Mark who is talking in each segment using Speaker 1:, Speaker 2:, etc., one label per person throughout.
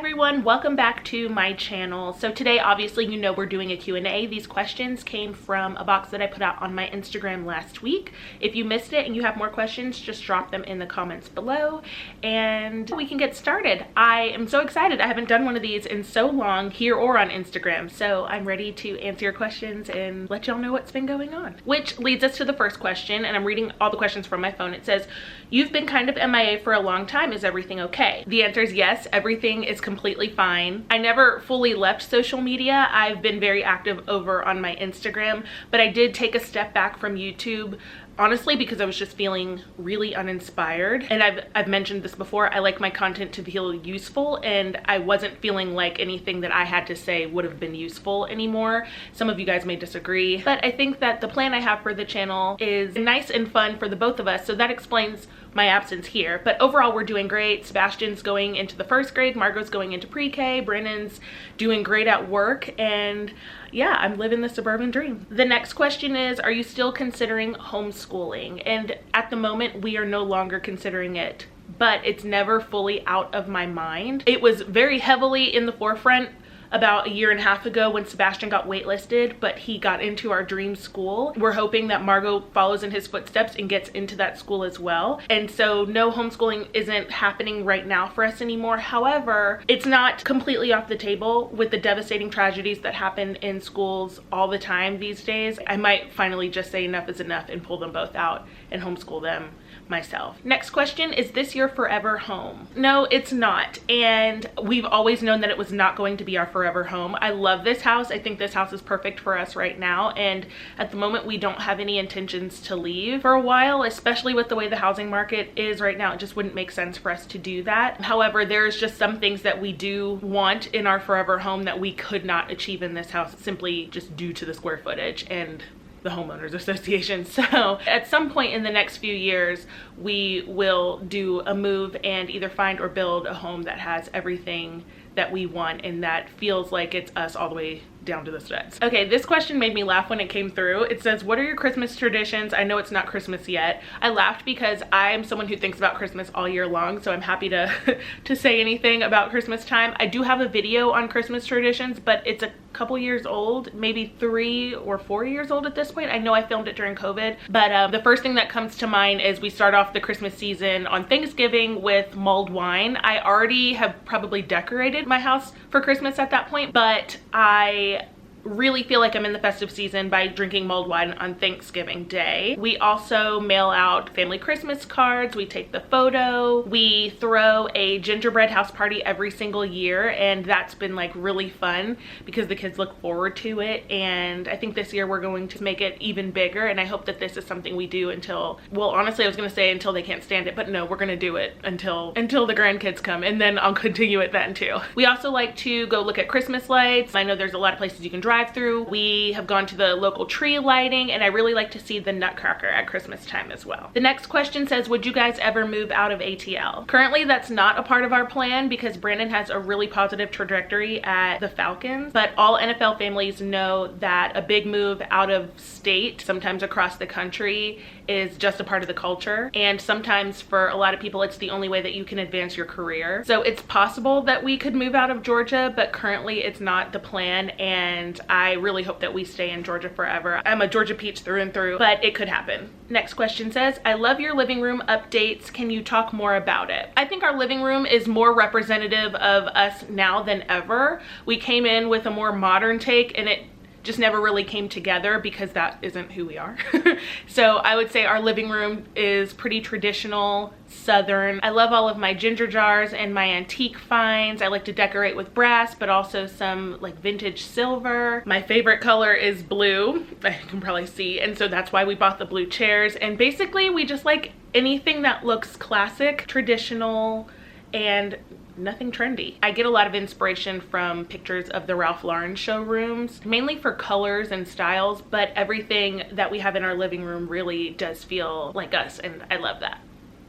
Speaker 1: everyone, welcome back to my channel. So today, obviously, you know we're doing a Q&A. These questions came from a box that I put out on my Instagram last week. If you missed it and you have more questions, just drop them in the comments below and we can get started. I am so excited. I haven't done one of these in so long, here or on Instagram, so I'm ready to answer your questions and let y'all know what's been going on. Which leads us to the first question, and I'm reading all the questions from my phone. It says, "You've been kind of MIA for a long time. Is everything okay?" The answer is yes, everything is completely fine. I never fully left social media. I've been very active over on my Instagram, but I did take a step back from YouTube, honestly, because I was just feeling really uninspired. And I've mentioned this before, I like my content to feel useful, and I wasn't feeling like anything that I had to say would have been useful anymore. Some of you guys may disagree, but I think that the plan I have for the channel is nice and fun for the both of us, so that explains my absence here. But overall, we're doing great. Sebastian's going into the first grade, Margot's going into pre-K, Brennan's doing great at work, and yeah, I'm living the suburban dream. The next question is, are you still considering homeschooling? And at the moment, we are no longer considering it, but it's never fully out of my mind. It was very heavily in the forefront about a year and a half ago when Sebastian got waitlisted, but he got into our dream school. We're hoping that Margot follows in his footsteps and gets into that school as well. And so no, homeschooling isn't happening right now for us anymore. However, it's not completely off the table with the devastating tragedies that happen in schools all the time these days. I might finally just say enough is enough and pull them both out and homeschool them myself. Next question, is this your forever home? No, it's not. And we've always known that it was not going to be our forever home. I love this house. I think this house is perfect for us right now. And at the moment, we don't have any intentions to leave for a while, especially with the way the housing market is right now. It just wouldn't make sense for us to do that. However, there's just some things that we do want in our forever home that we could not achieve in this house simply just due to the square footage and the homeowners association. So at some point in the next few years, we will do a move and either find or build a home that has everything that we want and that feels like it's us all the way down to the studs. Okay, this question made me laugh when it came through. It says, what are your Christmas traditions? I know it's not Christmas yet. I laughed because I'm someone who thinks about Christmas all year long, so I'm happy to to say anything about Christmas time. I do have a video on Christmas traditions, but it's a couple years old, maybe 3 or 4 years old at this point. I know I filmed it during COVID, but the first thing that comes to mind is we start off the Christmas season on Thanksgiving with mulled wine. I already have probably decorated my house for Christmas at that point, but I really feel like I'm in the festive season by drinking mulled wine on Thanksgiving Day. We also mail out family Christmas cards. We take the photo. We throw a gingerbread house party every single year, and that's been like really fun because the kids look forward to it. And I think this year we're going to make it even bigger, and I hope that this is something we do until, well, honestly, I was gonna say until they can't stand it, but no, we're gonna do it until the grandkids come, and then I'll continue it then too. We also like to go look at Christmas lights. I know there's a lot of places you can drive through. We have gone to the local tree lighting, and I really like to see the Nutcracker at Christmas time as well. The next question says, would you guys ever move out of ATL? Currently, that's not a part of our plan because Brandon has a really positive trajectory at the Falcons, but all NFL families know that a big move out of state, sometimes across the country, is just a part of the culture, and sometimes for a lot of people it's the only way that you can advance your career. So it's possible that we could move out of Georgia, but currently it's not the plan, and I really hope that we stay in Georgia forever. I'm a Georgia peach through and through, but it could happen. Next question says, I love your living room updates. Can you talk more about it? I think our living room is more representative of us now than ever. We came in with a more modern take, and it just never really came together because that isn't who we are. So I would say our living room is pretty traditional, Southern. I love all of my ginger jars and my antique finds. I like to decorate with brass, but also some like vintage silver. My favorite color is blue, I can probably see, and so that's why we bought the blue chairs. And basically we just like anything that looks classic, traditional, and nothing trendy. I get a lot of inspiration from pictures of the Ralph Lauren showrooms, mainly for colors and styles, but everything that we have in our living room really does feel like us, and I love that.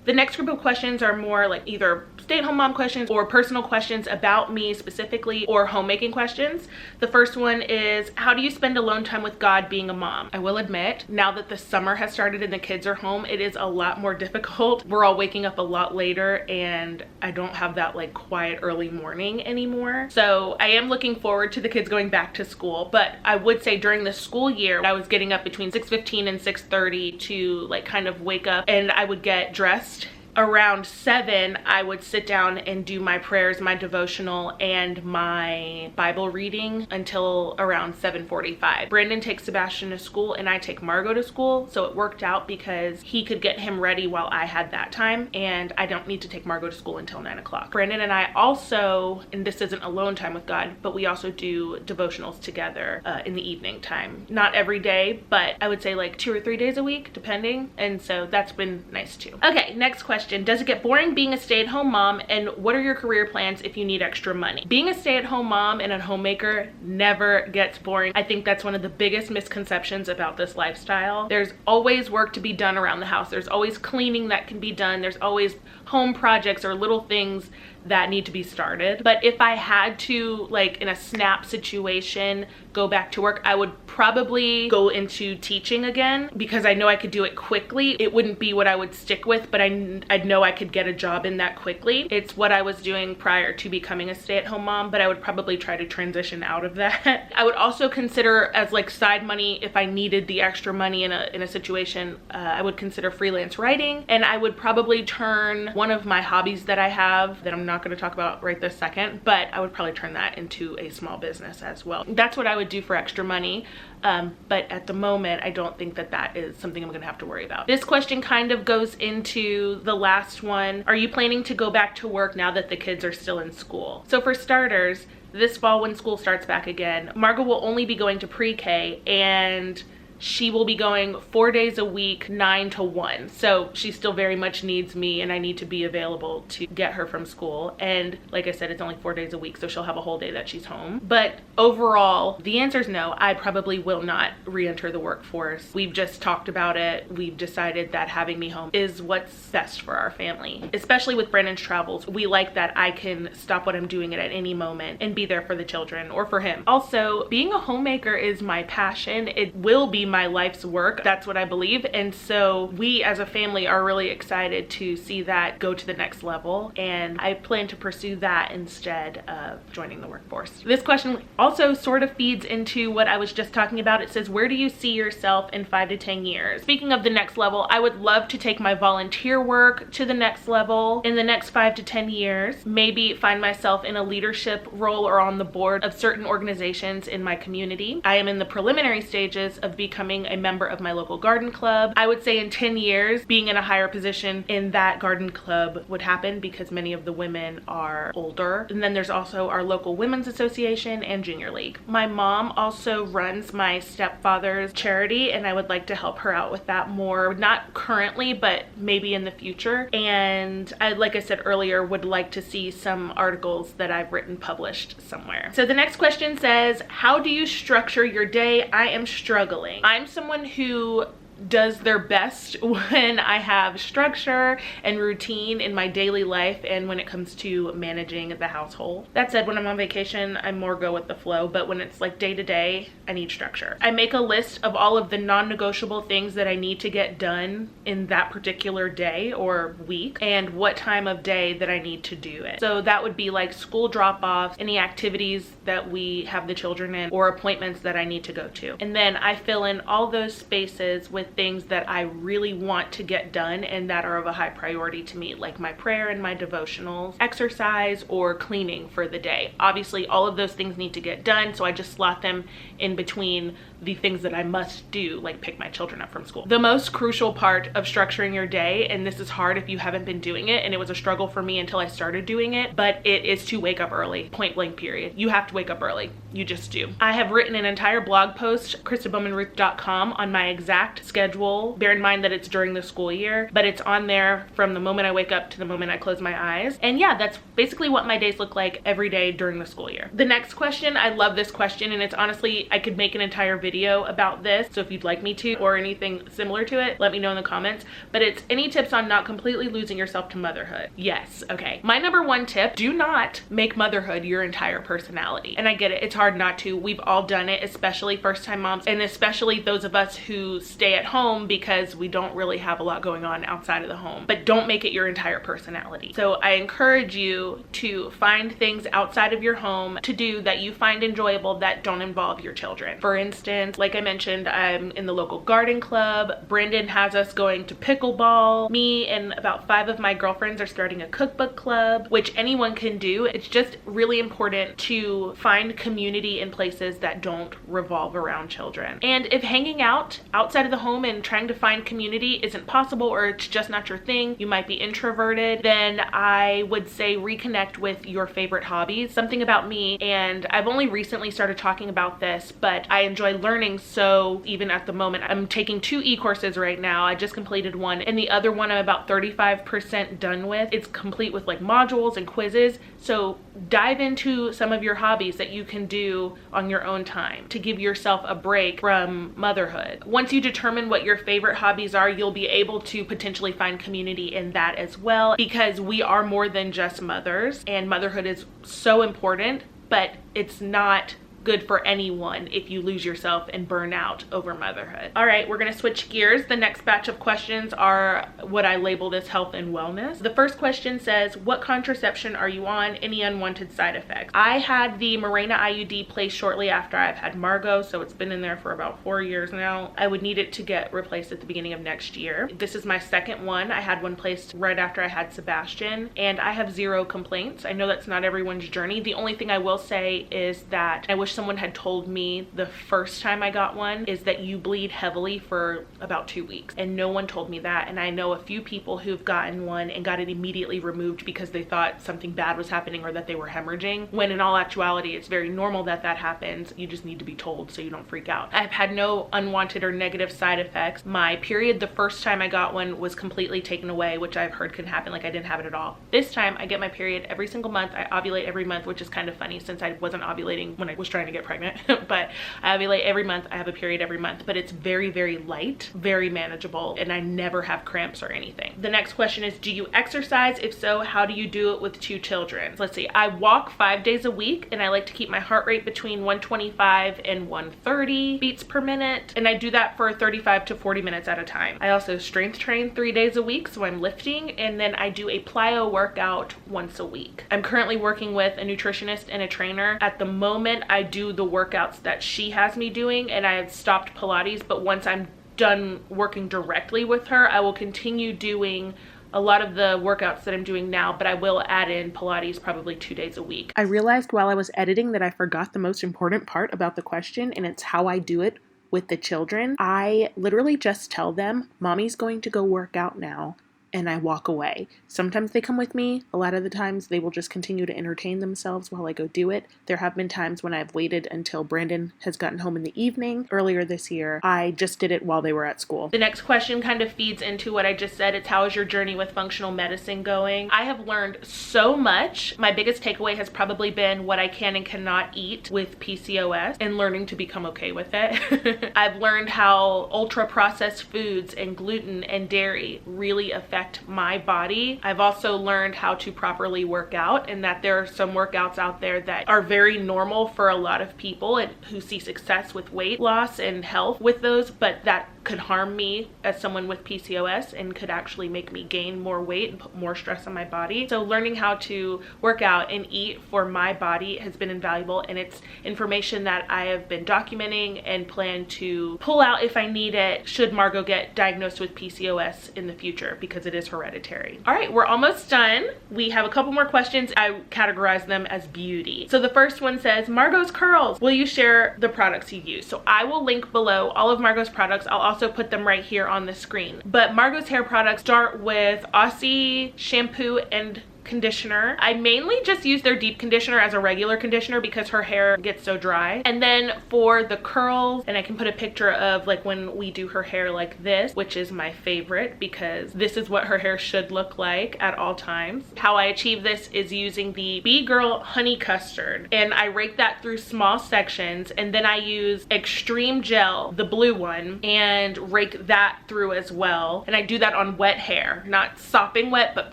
Speaker 1: The next group of questions are more like either stay-at-home mom questions or personal questions about me specifically, or homemaking questions. The first one is, how do you spend alone time with God being a mom? I will admit, now that the summer has started and the kids are home, it is a lot more difficult. We're all waking up a lot later and I don't have that like quiet early morning anymore. So I am looking forward to the kids going back to school, but I would say during the school year, I was getting up between 6:15 and 6:30 to like kind of wake up, and I would get dressed. Around 7, I would sit down and do my prayers, my devotional, and my Bible reading until around 7:45. Brandon takes Sebastian to school and I take Margot to school, so it worked out because he could get him ready while I had that time, and I don't need to take Margot to school until 9 o'clock. Brandon and I also, and this isn't alone time with God, but we also do devotionals together in the evening time. Not every day, but I would say like 2 or 3 days a week, depending, and so that's been nice too. Okay, next question. Does it get boring being a stay-at-home mom, and what are your career plans if you need extra money? Being a stay-at-home mom and a homemaker never gets boring. I think that's one of the biggest misconceptions about this lifestyle. There's always work to be done around the house. There's always cleaning that can be done. There's always home projects or little things that need to be started. But if I had to, like in a snap situation, go back to work, I would probably go into teaching again because I know I could do it quickly. It wouldn't be what I would stick with, but I'd know I could get a job in that quickly. It's what I was doing prior to becoming a stay-at-home mom, but I would probably try to transition out of that. I would also consider as like side money, if I needed the extra money in a situation, I would consider freelance writing, and I would probably turn one of my hobbies that I have that I'm not going to talk about right this second, but I would probably turn that into a small business as well. That's what I would do for extra money. But at the moment, I don't think that that is something I'm gonna have to worry about. This question kind of goes into the last one. Are you planning to go back to work now that the kids are still in school? So for starters, this fall when school starts back again, Margot will only be going to pre-K, and she will be going 4 days a week, 9 to 1. So she still very much needs me, and I need to be available to get her from school. And like I said, it's only 4 days a week, so she'll have a whole day that she's home. But overall, the answer is no. I probably will not re-enter the workforce. We've just talked about it. We've decided that having me home is what's best for our family, especially with Brandon's travels. We like that I can stop what I'm doing at any moment and be there for the children or for him. Also, being a homemaker is my passion. It will be my life's work. That's what I believe. And so we as a family are really excited to see that go to the next level. And I plan to pursue that instead of joining the workforce. This question also sort of feeds into what I was just talking about. It says, where do you see yourself in 5 to 10 years? Speaking of the next level, I would love to take my volunteer work to the next level in the next 5 to 10 years. Maybe find myself in a leadership role or on the board of certain organizations in my community. I am in the preliminary stages of becoming a member of my local garden club. I would say in 10 years, being in a higher position in that garden club would happen because many of the women are older. And then there's also our local women's association and junior league. My mom also runs my stepfather's charity, and I would like to help her out with that more, not currently, but maybe in the future. And I, like I said earlier, would like to see some articles that I've written published somewhere. So the next question says, how do you structure your day? I am struggling. I'm someone who does their best when I have structure and routine in my daily life and when it comes to managing the household. That said, when I'm on vacation, I more go with the flow, but when it's like day to day, I need structure. I make a list of all of the non-negotiable things that I need to get done in that particular day or week and what time of day that I need to do it. So that would be like school drop-offs, any activities that we have the children in, or appointments that I need to go to. And then I fill in all those spaces with things that I really want to get done and that are of a high priority to me, like my prayer and my devotionals, exercise, or cleaning for the day. Obviously, all of those things need to get done, so I just slot them in between the things that I must do, like pick my children up from school. The most crucial part of structuring your day, and this is hard if you haven't been doing it, and it was a struggle for me until I started doing it, but it is to wake up early, point blank period. You have to wake up early. You just do. I have written an entire blog post, kristabowmanruth.com, on my exact schedule schedule. Bear in mind that it's during the school year, but it's on there from the moment I wake up to the moment I close my eyes. And yeah, that's basically what my days look like every day during the school year. The next question, I love this question, and it's honestly, I could make an entire video about this. So if you'd like me to, or anything similar to it, let me know in the comments. But it's any tips on not completely losing yourself to motherhood? Yes. Okay. My number one tip, do not make motherhood your entire personality. And I get it. It's hard not to. We've all done it, especially first-time moms, and especially those of us who stay at home because we don't really have a lot going on outside of the home. But don't make it your entire personality. So I encourage you to find things outside of your home to do that you find enjoyable that don't involve your children. For instance, like I mentioned, I'm in the local garden club. Brandon has us going to pickleball. Me and about 5 of my girlfriends are starting a cookbook club, which anyone can do. It's just really important to find community in places that don't revolve around children. And if hanging out outside of the home and trying to find community isn't possible, or it's just not your thing, you might be introverted, then I would say reconnect with your favorite hobbies. Something about me, and I've only recently started talking about this, but I enjoy learning. So even at the moment, I'm taking 2 e-courses right now. I just completed one, and the other one I'm about 35% done with. It's complete with like modules and quizzes. So dive into some of your hobbies that you can do on your own time to give yourself a break from motherhood. Once you determine what your favorite hobbies are, you'll be able to potentially find community in that as well, because we are more than just mothers, and motherhood is so important, but it's not good for anyone if you lose yourself and burn out over motherhood. All right, we're gonna switch gears. The next batch of questions are what I labeled as health and wellness. The first question says, what contraception are you on? Any unwanted side effects? I had the Mirena IUD placed shortly after I've had Margot, so it's been in there for about 4 years now. I would need it to get replaced at the beginning of next year. This is my second one. I had one placed right after I had Sebastian, and I have 0 complaints. I know that's not everyone's journey. The only thing I will say is that I wish someone had told me the first time I got one is that you bleed heavily for about 2 weeks, and no one told me that. And I know a few people who've gotten one and got it immediately removed because they thought something bad was happening or that they were hemorrhaging, when in all actuality it's very normal that that happens. You just need to be told so you don't freak out. I've had no unwanted or negative side effects. My period the first time I got one was completely taken away, which I've heard can happen, like I didn't have it at all. This time I get my period every single month. I ovulate every month, which is kind of funny since I wasn't ovulating when I was trying to get pregnant. But I ovulate every month. I have a period every month, but it's very, very light, very manageable, and I never have cramps or anything. The next question is, do you exercise? If so, how do you do it with 2 children? Let's see. I walk 5 days a week, and I like to keep my heart rate between 125 and 130 beats per minute, and I do that for 35 to 40 minutes at a time. I also strength train 3 days a week, so I'm lifting, and then I do a plyo workout once a week. I'm currently working with a nutritionist and a trainer. At the moment, I do the workouts that she has me doing, and I have stopped Pilates, but once I'm done working directly with her, I will continue doing a lot of the workouts that I'm doing now, but I will add in Pilates probably 2 days a week. I realized while I was editing that I forgot the most important part about the question, and it's how I do it with the children. I literally just tell them, Mommy's going to go work out now, and I walk away. Sometimes they come with me. A lot of the times they will just continue to entertain themselves while I go do it. There have been times when I've waited until Brandon has gotten home in the evening. Earlier this year, I just did it while they were at school. The next question kind of feeds into what I just said. It's, how is your journey with functional medicine going? I have learned so much. My biggest takeaway has probably been what I can and cannot eat with PCOS and learning to become okay with it. I've learned how ultra processed foods and gluten and dairy really affect my body. I've also learned how to properly work out, and that there are some workouts out there that are very normal for a lot of people and who see success with weight loss and health with those, but that could harm me as someone with PCOS and could actually make me gain more weight and put more stress on my body. So learning how to work out and eat for my body has been invaluable, and it's information that I have been documenting and plan to pull out if I need it should Margot get diagnosed with PCOS in the future, because it is hereditary. All right, we're almost done. We have a couple more questions. I categorize them as beauty. So the first one says, Margot's curls, will you share the products you use? So I will link below all of Margot's products. I'll also put them right here on the screen. But Margot's hair products start with Aussie shampoo and conditioner. I mainly just use their deep conditioner as a regular conditioner because her hair gets so dry. And then for the curls, and I can put a picture of like when we do her hair like this, which is my favorite because this is what her hair should look like at all times. How I achieve this is using the B-Girl Honey Custard, and I rake that through small sections, and then I use Extreme Gel, the blue one, and rake that through as well. And I do that on wet hair, not sopping wet, but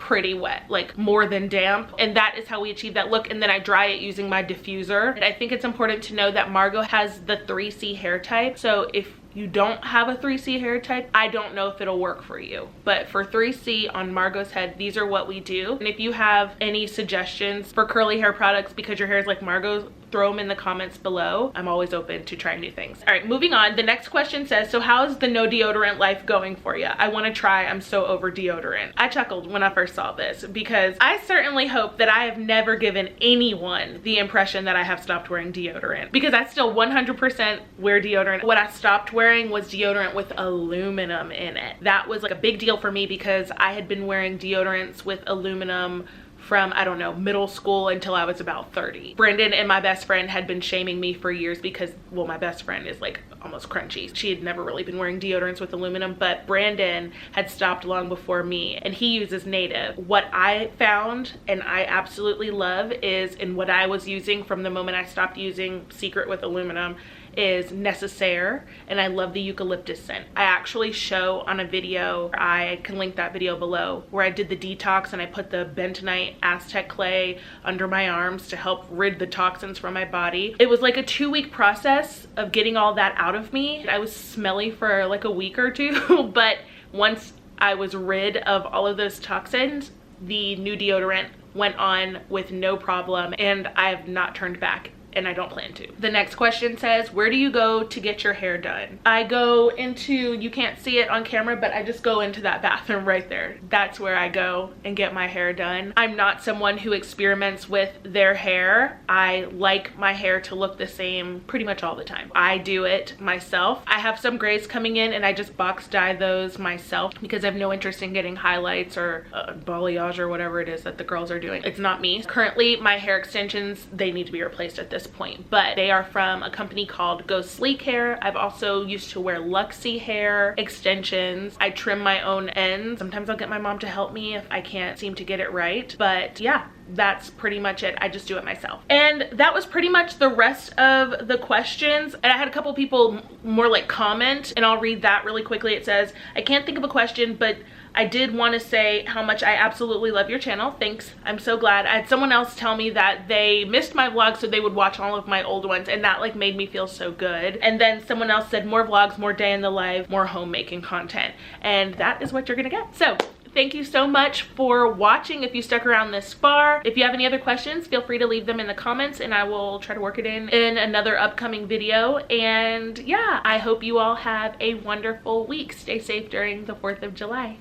Speaker 1: pretty wet, like more than damp. And that is how we achieve that look. And then I dry it using my diffuser. And I think it's important to know that Margot has the 3C hair type. So if you don't have a 3C hair type, I don't know if it'll work for you. But for 3C on Margot's head, these are what we do. And if you have any suggestions for curly hair products because your hair is like Margot's, throw them in the comments below. I'm always open to trying new things. All right, moving on. The next question says, so how's the no deodorant life going for you? I want to try. I'm so over deodorant. I chuckled when I first saw this because I certainly hope that I have never given anyone the impression that I have stopped wearing deodorant, because I still 100% wear deodorant. What I stopped wearing was deodorant with aluminum in it. That was like a big deal for me because I had been wearing deodorants with aluminum from, I don't know, middle school until I was about 30. Brandon and my best friend had been shaming me for years because, well, my best friend is like almost crunchy. She had never really been wearing deodorants with aluminum, but Brandon had stopped long before me, and he uses Native. What I found, and I absolutely love, is in what I was using from the moment I stopped using Secret with aluminum, is Necessaire, and I love the eucalyptus scent. I actually show on a video, I can link that video below, where I did the detox and I put the bentonite Aztec clay under my arms to help rid the toxins from my body. It was like a 2-week process of getting all that out of me. I was smelly for like a week or two, but once I was rid of all of those toxins, the new deodorant went on with no problem, and I have not turned back. And I don't plan to. The next question says, where do you go to get your hair done? I go into, you can't see it on camera, but I just go into that bathroom right there. That's where I go and get my hair done. I'm not someone who experiments with their hair. I like my hair to look the same pretty much all the time. I do it myself. I have some grays coming in and I just box dye those myself because I have no interest in getting highlights or balayage or whatever it is that the girls are doing. It's not me. Currently, my hair extensions, they need to be replaced at this point, but they are from a company called Go Sleek Hair. I've also used to wear Luxie hair extensions. I trim my own ends. Sometimes I'll get my mom to help me if I can't seem to get it right, but yeah, that's pretty much it. I just do it myself. And that was pretty much the rest of the questions. And I had a couple people more like comment, and I'll read that really quickly. It says, I can't think of a question, but I did want to say how much I absolutely love your channel. Thanks. I'm so glad. I had someone else tell me that they missed my vlogs, so they would watch all of my old ones, and that like made me feel so good. And then someone else said more vlogs, more day in the life, more homemaking content. And that is what you're gonna get. So thank you so much for watching if you stuck around this far. If you have any other questions, feel free to leave them in the comments and I will try to work it in another upcoming video. And yeah, I hope you all have a wonderful week. Stay safe during the 4th of July.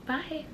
Speaker 1: Bye.